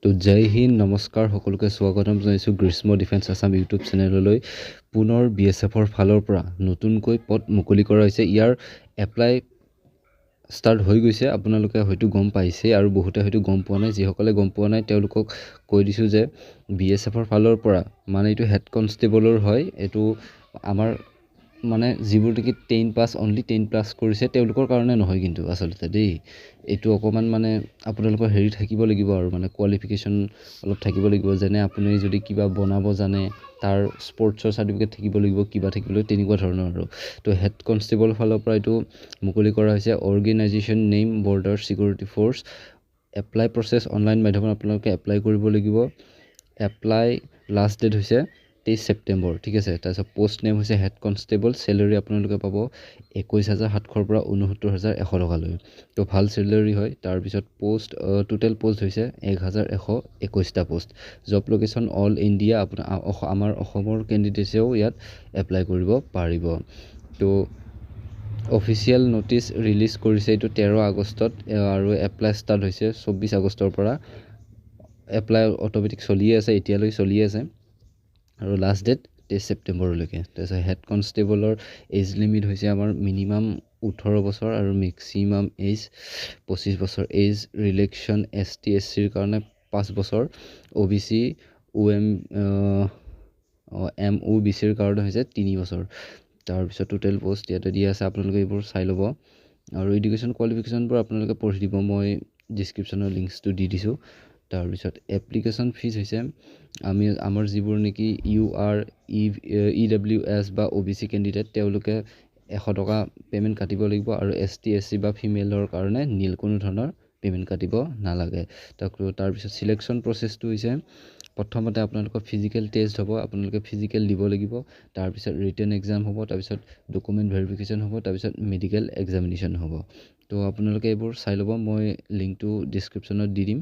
তো জয় হিন্দ নমস্কাৰ সকলোকে স্বাগতম জনাইছোঁ গ্ৰীষ্ম ডিফেন্স আছাম ইউটিউব চেনেললৈ পুনৰ BSFৰ ফালৰ পৰা নতুনকৈ পদ মুকলি কৰা হৈছে ইয়াৰ এপ্লাই ষ্টাৰ্ট হৈ গৈছে আপোনালোকে হয়তো গম পাইছে আৰু বহুতে হয়তো গম পোৱা নাই যিসকলে গম পোৱা নাই তেওঁলোকক কৈ দিছোঁ যে BSFৰ ফালৰ পৰা মানে এইটো হেড কনষ্টেবলৰ হয় এইটো আমাৰ মানে যিবোৰ নেকি 10 পাছ অনলি 10 প্লাছ কৰিছে তেওঁলোকৰ কাৰণে নহয় কিন্তু আচলতে দেই এইটো অকমান মানে আপোনালোকৰ হেৰি থাকিব লাগিব আৰু মানে কোৱালিফিকেশ্যন অলপ থাকিব লাগিব যেনে আপুনি যদি কিবা বনাব জানে তাৰ স্পৰ্টছৰ সাৰ্টিফিকেট থাকিব লাগিব কিবা থাকিব লাগিব তেনেকুৱা ধৰণৰ আৰু তো হেড কনষ্টেবল ফালৰ পৰা এইটো মুকলি কৰা হৈছে organisation name border security force apply process online মাধ্যমত আপোনালোকে এপ্লাই কৰিব লাগিব এপ্লাই লাষ্ট ডেট হৈছে 23 ছেপ্টেম্বৰ ঠিক আছে তাৰপিছত পোষ্ট নেম হৈছে হেড কনষ্টেবল চেলাৰী আপোনালোকে পাব 21,700 পৰা 69,100 টকালৈ তো ভাল চেলাৰী হয় তাৰপিছত পোষ্ট টোটেল পোষ্ট হৈছে 1,121টা post job location all India আপোনাৰ আমাৰ অসমৰ কেণ্ডিডেটছেও ইয়াত এপ্লাই কৰিব পাৰিব তো অফিচিয়েল নটিচ ৰিলিজ কৰিছে এইটো 13 আগষ্টত আৰু এপ্লাই ষ্টাৰ্ট হৈছে 24 আগষ্টৰ পৰা এপ্লাই অট'মেটিক চলিয়ে আছে এতিয়ালৈ চলি আছে আৰু লাষ্ট ডেট 23 ছেপ্টেম্বৰলৈকে তাৰপিছত হেড কনষ্টেবলৰ এজ লিমিট হৈছে আমাৰ মিনিমাম 18 বছৰ আৰু মেক্সিমাম এজ 25 বছৰ এজ ৰিলেক্সন ST SCৰ কাৰণে 5 বছৰ OBC MOBCৰ কাৰণে হৈছে 3 বছৰ তাৰপিছত টোটেল পোষ্ট ইয়াতে দিয়া আছে আপোনালোকে এইবোৰ চাই ল'ব আৰু এডুকেশ্যন কোৱালিফিকেশ্যনবোৰ আপোনালোকে পঢ়ি দিব মই ডিছক্ৰিপশ্যনৰ লিংকছটো দি দিছোঁ তাৰপিছত এপ্লিকেশ্যন ফিজ হৈছে আমাৰ যিবোৰ নেকি UR EWS বা OBC কেণ্ডিডেট তেওঁলোকে 100 টকা পে'মেণ্ট কাটিব লাগিব আৰু ST SC বা ফিমেলৰ কাৰণে নীল কোনো ধৰণৰ পে'মেণ্ট কাটিব নালাগে তাৰপিছত চিলেকশ্যন প্ৰচেছটো হৈছে প্ৰথমতে আপোনালোকৰ ফিজিকেল টেষ্ট হ'ব আপোনালোকে ফিজিকেল দিব লাগিব তাৰপিছত ৰিটেন এক্সাম হ'ব তাৰপিছত ডকুমেণ্ট ভেৰিফিকেশ্যন হ'ব তাৰপিছত মেডিকেল এক্সামিনেশ্যন হ'ব তো আপোনালোকে এইবোৰ চাই ল'ব মই লিংকটো ডিছক্ৰিপশ্যনত দি দিম